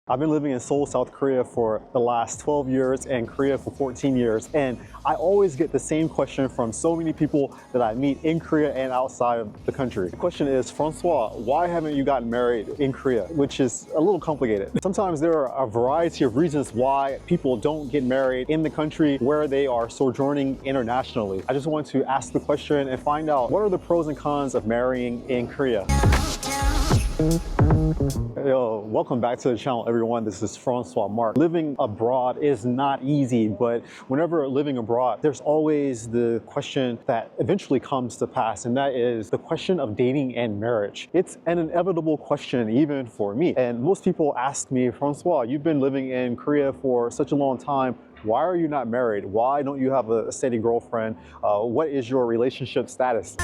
I've been living in Seoul, South Korea for the last 12 years and Korea for 14 years. And I always get the same question from so many people that I meet in Korea and outside of the country. The question is, Francois, why haven't you gotten married in Korea? Which is a little complicated. Sometimes there are a variety of reasons why people don't get married in the country where they are sojourning internationally. I just want to ask the question and find out what are the pros and cons of marrying in Korea. Yo, welcome back to the channel, everyone. This is Francois Marc. Living abroad is not easy, but whenever living abroad, there's always the question that eventually comes to pass, and that is the question of dating and marriage. It's an inevitable question even for me. And most people ask me, Francois, you've been living in Korea for such a long time. Why are you not married? Why don't you have a steady girlfriend? What is your relationship status?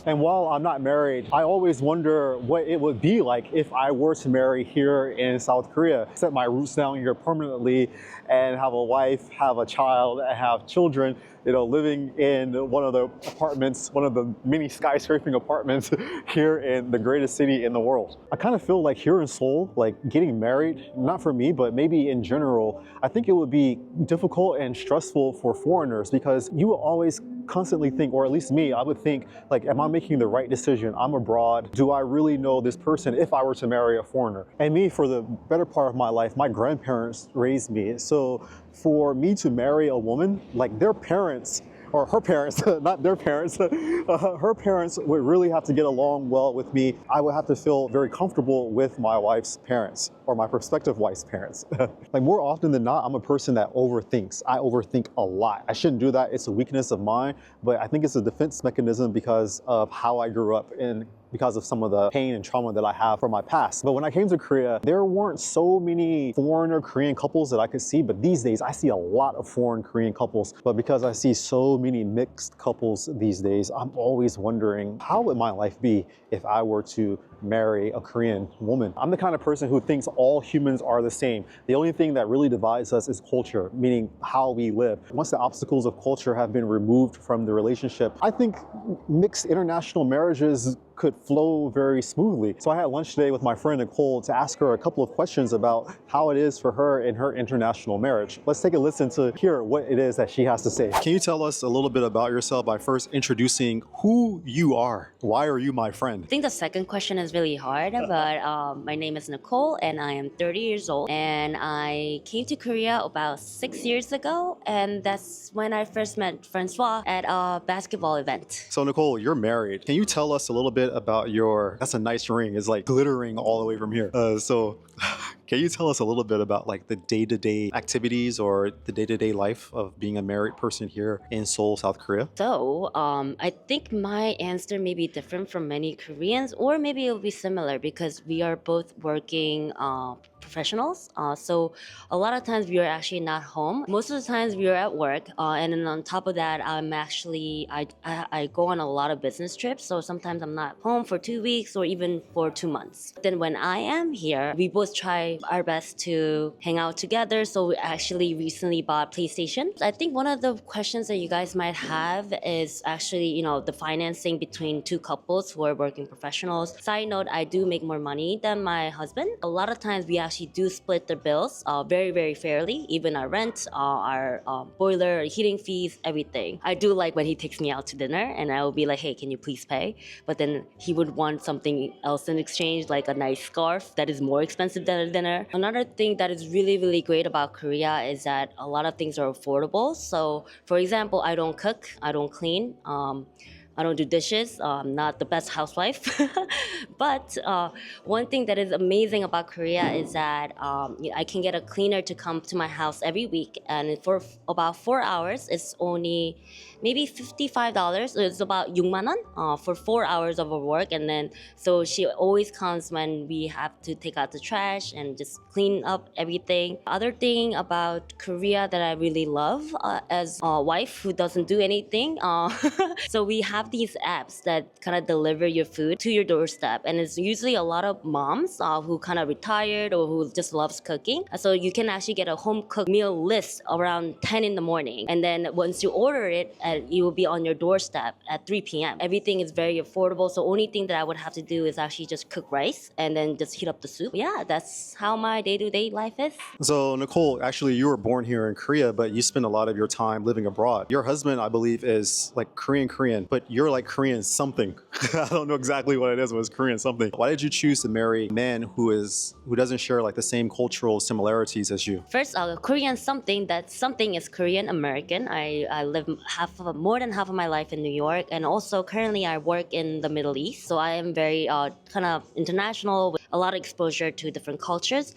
And while I'm not married, I always wonder what it would be like if I were to marry here in South Korea, set my roots down here permanently and have a wife, have a child, and have children, living in one of the apartments, one of the many skyscraping apartments here in the greatest city in the world. I kind of feel like here in Seoul, like getting married, not for me, but maybe in general, I think it would be difficult and stressful for foreigners because you will always constantly think, or at least me, I would think like, am I making the right decision? I'm abroad. Do I really know this person if I were to marry a foreigner? And me, for the better part of my life, my grandparents raised me. So for me to marry a woman, like their parents, or her parents, not their parents, her parents would really have to get along well with me. I would have to feel very comfortable with my wife's parents, or my prospective wife's parents. Like more often than not, I'm a person that overthinks. I overthink a lot. I shouldn't do that. It's a weakness of mine, but I think it's a defense mechanism because of how I grew up and because of some of the pain and trauma that I have from my past. But when I came to Korea, there weren't so many foreigner Korean couples that I could see, but these days I see a lot of foreign Korean couples. But because I see so many mixed couples these days, I'm always wondering, how would my life be if I were to marry a Korean woman? I'm the kind of person who thinks all humans are the same. The only thing that really divides us is culture, meaning how we live. Once the obstacles of culture have been removed from the relationship, I think mixed international marriages could flow very smoothly. So I had lunch today with my friend Nicole to ask her a couple of questions about how it is for her in her international marriage. Let's take a listen to hear what it is that she has to say. Can you tell us a little bit about yourself by first introducing who you are? Why are you my friend? I think the second question is really hard, but my name is Nicole and I am 30 years old, and I came to Korea about 6 years ago, and that's when I first met Francois at a basketball event. So Nicole, you're married. Can you tell us a little bit about that's a nice ring. It's like glittering all the way from here. Can you tell us a little bit about like the day-to-day activities or the day-to-day life of being a married person here in Seoul, South Korea? So I think my answer may be different from many Koreans, or maybe it will be similar because we are both working professionals. So a lot of times we are actually not home. Most of the times we are at work, and then on top of that, I go on a lot of business trips. So sometimes I'm not home for 2 weeks or even for 2 months. Then when I am here, we both try our best to hang out together. So we actually recently bought PlayStation. I think one of the questions that you guys might have is actually, the financing between two couples who are working professionals. Side note, I do make more money than my husband. A lot of times we actually do split the bills very, very fairly, even our rent, our boiler, heating fees, everything. I do like when he takes me out to dinner and I will be like, hey, can you please pay? But then he would want something else in exchange, like a nice scarf that is more expensive than a dinner. Another thing that is really, really great about Korea is that a lot of things are affordable. So for example, I don't cook, I don't clean, I don't do dishes. I'm not the best housewife. But one thing that is amazing about Korea is that I can get a cleaner to come to my house every week. And for about 4 hours, it's only maybe $55. It's about 6만 won for 4 hours of her work. And then, so she always comes when we have to take out the trash and just clean up everything. Other thing about Korea that I really love as a wife who doesn't do anything. So we have these apps that kind of deliver your food to your doorstep. And it's usually a lot of moms who kind of retired or who just loves cooking. So you can actually get a home cooked meal list around 10 in the morning. And then once you order it, that it will be on your doorstep at 3 p.m. Everything is very affordable. So only thing that I would have to do is actually just cook rice and then just heat up the soup. Yeah, that's how my day-to-day life is. So Nicole, actually you were born here in Korea, but you spend a lot of your time living abroad. Your husband, I believe, is like Korean, but you're like Korean something. I don't know exactly what it is, but it's Korean something. Why did you choose to marry a man who doesn't share like the same cultural similarities as you? First, Korean something. That something is Korean American. I live more than half of my life in New York, and also currently I work in the Middle East. So I am very kind of international with a lot of exposure to different cultures.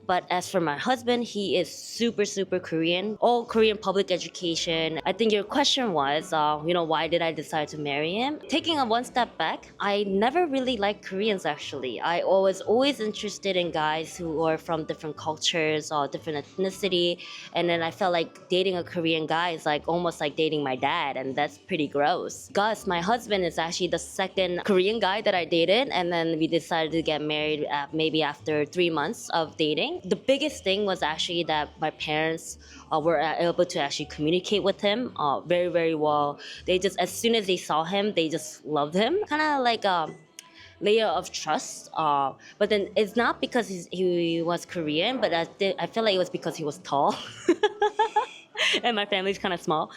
But as for my husband, he is super Korean, all Korean public education. I think your question was, why did I decide to marry him? Taking a one step back, I never really liked Koreans actually. I was always interested in guys who are from different cultures or different ethnicity. And then I felt like dating a Korean guy is like almost like dating my dad, and that's pretty gross. Gus, my husband, is actually the second Korean guy that I dated, and then we decided to get married maybe after 3 months of dating. The biggest thing was actually that my parents were able to actually communicate with him very well. They just, as soon as they saw him, they just loved him. Kind of like a layer of trust. But then it's not because he was Korean, but I feel like it was because he was tall. And my family's kind of small.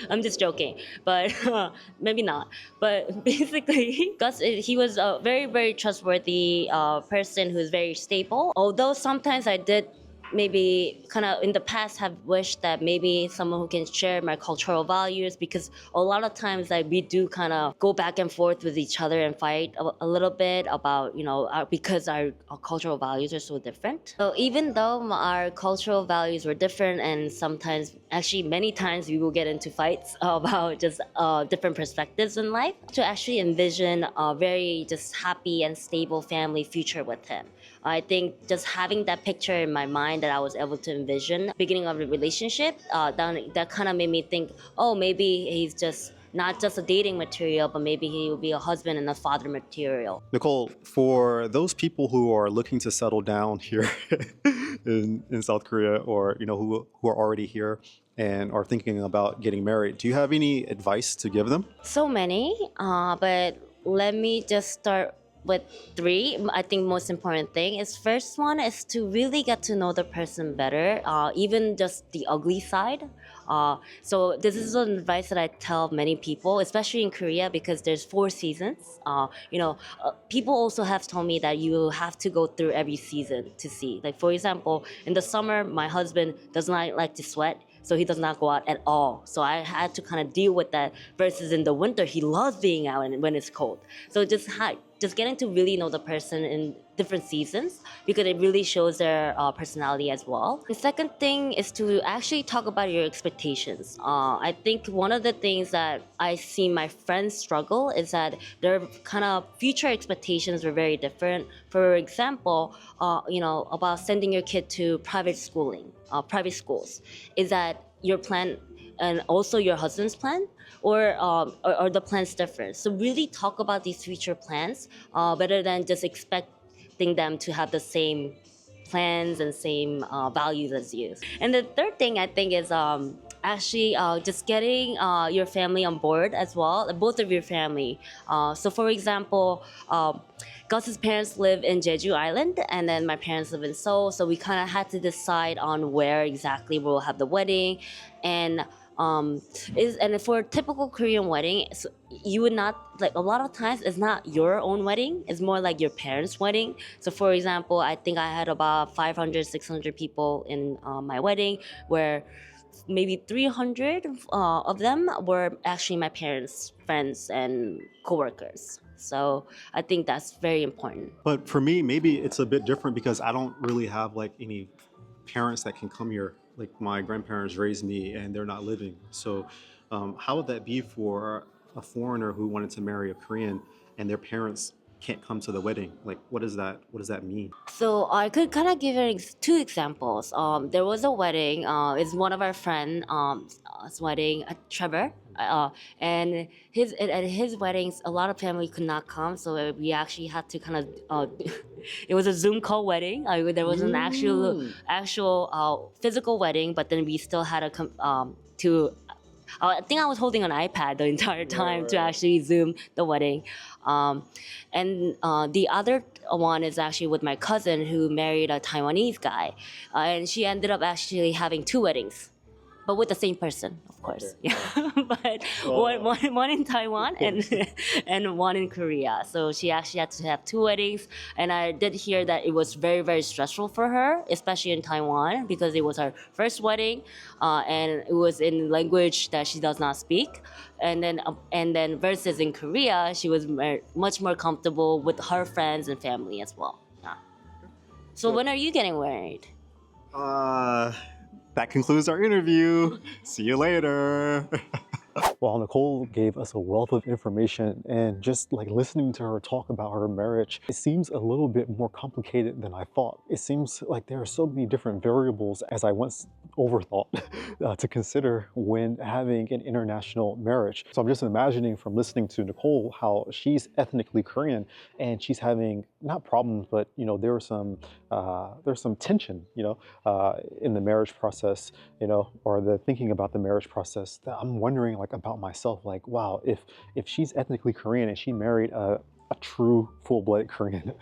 I'm just joking, but maybe not. But basically, Gus, he was a very trustworthy person who's very stable. Although sometimes I did maybe kind of in the past have wished that maybe someone who can share my cultural values, because a lot of times like we do kind of go back and forth with each other and fight a little bit about because our cultural values are so different. So even though our cultural values were different, and sometimes actually many times we will get into fights about just different perspectives in life, to actually envision a very just happy and stable family future with him. I think just having that picture in my mind that I was able to envision beginning of the relationship, that kind of made me think, oh, maybe he's just not just a dating material, but maybe he will be a husband and a father material. Nicole, for those people who are looking to settle down here in South Korea, or who are already here and are thinking about getting married, do you have any advice to give them? So many, but let me just start with 3. I think most important thing is, first one is to really get to know the person better, even just the ugly side. So this is an advice that I tell many people, especially in Korea, because there's 4 seasons. People also have told me that you have to go through every season to see. Like for example, in the summer, my husband does not like to sweat, so he does not go out at all. So I had to kind of deal with that. Versus in the winter, he loves being out when it's cold. So just getting to really know the person in different seasons, because it really shows their personality as well. The second thing is to actually talk about your expectations. I think one of the things that I see my friends struggle is that their kind of future expectations were very different. For example, about sending your kid to private schools. Is that your plan and also your husband's plan? Or are the plans different? So really talk about these future plans better than just expecting them to have the same plans and same values as you. And the third thing I think is actually just getting your family on board as well, both of your family. So for example, Gus's parents live in Jeju Island, and then my parents live in Seoul. So we kind of had to decide on where exactly we'll have the wedding. And for a typical Korean wedding, you would not, like, a lot of times it's not your own wedding, it's more like your parents' wedding. So for example, I think I had about 500-600 people in my wedding, where maybe 300 of them were actually my parents' friends and coworkers. So I think that's very important. But for me, maybe it's a bit different because I don't really have like any parents that can come here. Like my grandparents raised me and they're not living. So how would that be for a foreigner who wanted to marry a Korean and their parents can't come to the wedding? Like, what does that mean? So I could kind of give you 2 examples. There was a wedding. It's one of our friends' wedding, Trevor. And at his weddings, a lot of family could not come, so we actually had to kind of. It was a Zoom call wedding. There was an actual physical wedding, but then we still had to I think I was holding an iPad the entire time to actually Zoom the wedding. And the other one is actually with my cousin who married a Taiwanese guy. And she ended up actually having two weddings, but with the same person, of course. Yeah. But one in Taiwan and one in Korea. So she actually had to have two weddings. And I did hear that it was very, very stressful for her, especially in Taiwan, because it was her first wedding, and it was in language that she does not speak. And then versus in Korea, she was much more comfortable with her friends and family as well. Yeah. So when are you getting married? That concludes our interview. See you later. Well, Nicole gave us a wealth of information, and just like listening to her talk about her marriage, it seems a little bit more complicated than I thought. It seems like there are so many different variables as I once overthought to consider when having an international marriage. So I'm just imagining from listening to Nicole how she's ethnically Korean and she's having not problems, but there's some tension, in the marriage process, or the thinking about the marriage process that I'm wondering like about myself, like, wow, if she's ethnically Korean and she married a true full-blooded Korean,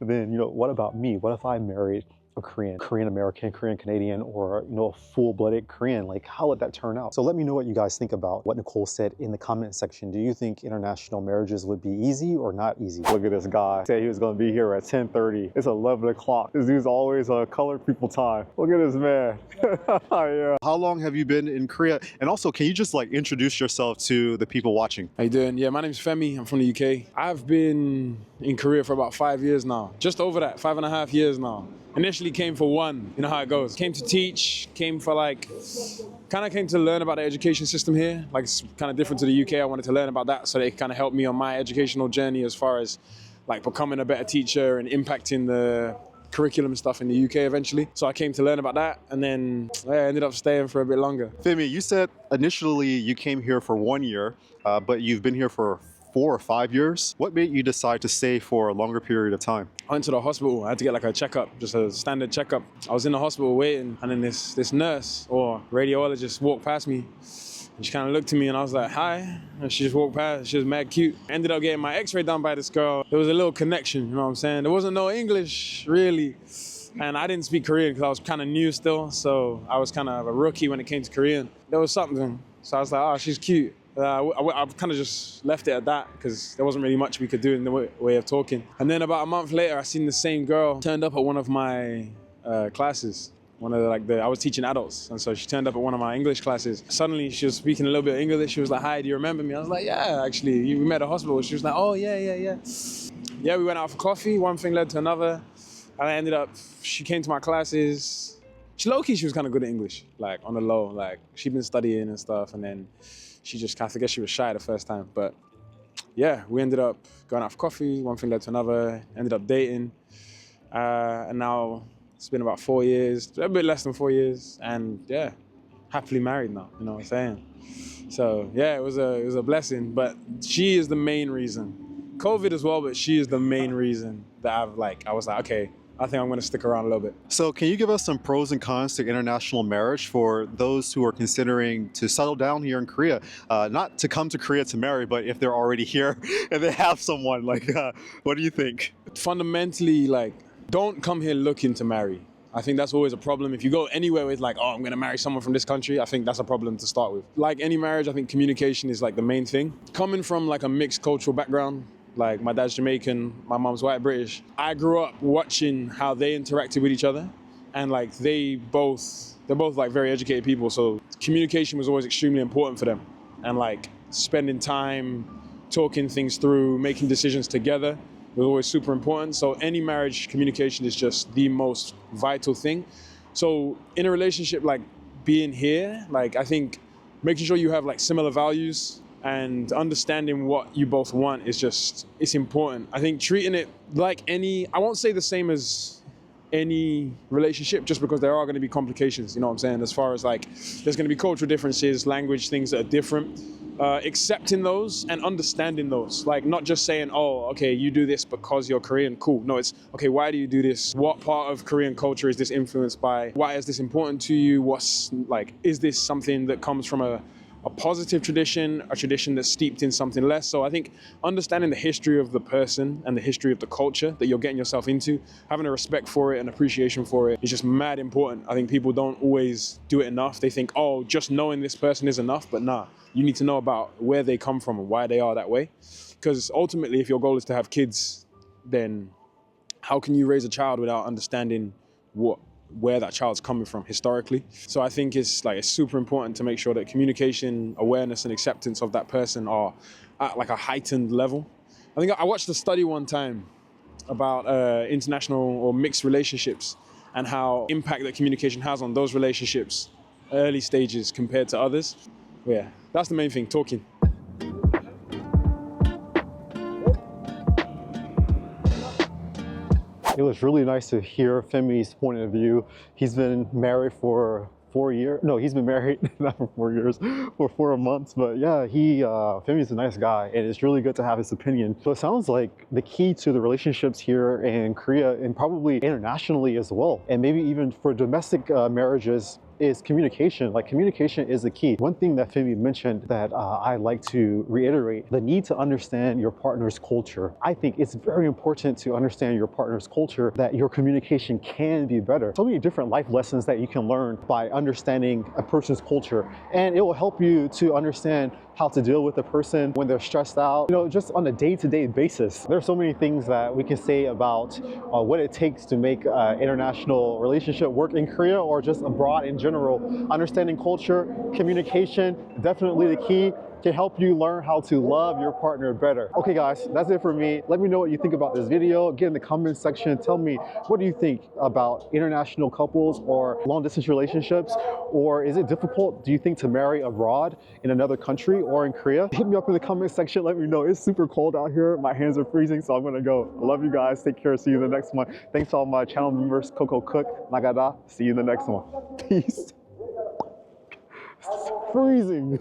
then what about me? What if I married a Korean American, Korean Canadian, or a full-blooded Korean? Like, how would that turn out? So let me know what you guys think about what Nicole said in the comment section. Do you think international marriages would be easy or not easy? Look at this guy. Said he was going to be here at 10:30. It's 11 o'clock. This dude's always colored people time. Look at this man. Yeah. How long have you been in Korea? And also, can you just like introduce yourself to the people watching? How you doing? Yeah, my name's Femi. I'm from the UK. I've been in Korea for about 5 years now. Just over that, 5.5 years now. Initially came for one, you know how it goes. Came to teach, came to learn about the education system here. Like, it's kind of different to the UK. I wanted to learn about that so that it kind of helped me on my educational journey as far as like becoming a better teacher and impacting the curriculum stuff in the UK eventually. So I came to learn about that, and then I ended up staying for a bit longer. Femi, you said initially you came here for 1 year, but you've been here for 4 or 5 years. What made you decide to stay for a longer period of time? I went to the hospital. I had to get like a checkup, just a standard checkup. I was in the hospital waiting, and then this nurse or radiologist walked past me. And she kind of looked at me, and I was like, hi. And she just walked past. She was mad cute. I ended up getting my x-ray done by this girl. There was a little connection, you know what I'm saying? There wasn't no English, really. And I didn't speak Korean because I was kind of new still. So I was kind of a rookie when it came to Korean. There was something. So I was like, oh, she's cute. I kind of just left it at that because there wasn't really much we could do in the way of talking. And then about a month later, I seen the same girl turned up at one of my classes. I was teaching adults, and so she turned up at one of my English classes. Suddenly, she was speaking a little bit of English. She was like, "Hi, do you remember me?" I was like, "Yeah, actually, we met at a hospital." She was like, "Oh, yeah." Yeah, we went out for coffee. One thing led to another, and I ended up. She came to my classes. She was kind of good at English, like on the low. Like she'd been studying and stuff, and then she just, I guess she was shy the first time. But yeah, we ended up going out for coffee. One thing led to another. Ended up dating, and now. It's been about 4 years, a bit less than 4 years, and yeah, happily married now, you know what I'm saying? So yeah, it was a blessing, but she is the main reason. COVID as well, but she is the main reason that I was like, okay, I think I'm gonna stick around a little bit. So can you give us some pros and cons to international marriage for those who are considering to settle down here in Korea? Not to come to Korea to marry, but if they're already here and they have someone, like, what do you think? Fundamentally, like, don't come here looking to marry. I think that's always a problem. If you go anywhere with like, oh, I'm gonna marry someone from this country, I think that's a problem to start with. Like any marriage, I think communication is like the main thing. Coming from like a mixed cultural background, like my dad's Jamaican, my mom's white British, I grew up watching how they interacted with each other, and like they're both like very educated people, so communication was always extremely important for them, and like spending time talking things through, making decisions together was always super important. So any marriage, communication is just the most vital thing. So in a relationship, like being here, like I think making sure you have like similar values and understanding what you both want is just, it's important. I think treating it like I won't say the same as any relationship, just because there are going to be complications, you know what I'm saying? As far as like, there's going to be cultural differences, language, things that are different. Accepting those and understanding those, like not just saying, oh, okay, you do this because you're Korean, cool. No, it's, okay, why do you do this? What part of Korean culture is this influenced by? Why is this important to you? What's like, is this something that comes from a a positive tradition, a tradition that's steeped in something less. So I think understanding the history of the person and the history of the culture that you're getting yourself into, having a respect for it and appreciation for it is just mad important. I think people don't always do it enough. They think, oh, just knowing this person is enough, but nah, you need to know about where they come from and why they are that way. Because ultimately, if your goal is to have kids, then how can you raise a child without understanding where that child's coming from historically? So I think it's super important to make sure that communication, awareness, and acceptance of that person are at like a heightened level. I think I watched a study one time about international or mixed relationships and how impact that communication has on those relationships, early stages compared to others. Yeah, that's the main thing, talking. It was really nice to hear Femi's point of view. He's been married for 4 years. No, he's been married not for 4 years, for 4 months. But yeah, Femi's a nice guy, and it's really good to have his opinion. So it sounds like the key to the relationships here in Korea and probably internationally as well, and maybe even for domestic marriages, is communication. Like, communication is the key. One thing that Femi mentioned that I like to reiterate, the need to understand your partner's culture. I think it's very important to understand your partner's culture, that your communication can be better. So many different life lessons that you can learn by understanding a person's culture, and it will help you to understand how to deal with a person when they're stressed out, just on a day-to-day basis. There's so many things that we can say about what it takes to make an international relationship work in Korea or just abroad in general. Understanding culture, communication, definitely the key to help you learn how to love your partner better. Okay guys, that's it for me. Let me know what you think about this video. Get in the comments section. Tell me, what do you think about international couples or long distance relationships? Or is it difficult, do you think, to marry abroad in another country or in Korea? Hit me up in the comment section. Let me know. It's super cold out here. My hands are freezing, so I'm gonna go. I love you guys. Take care. See you in the next one. Thanks to all my channel members. Coco Cook, Nagada. See you in the next one. Peace. Freezing.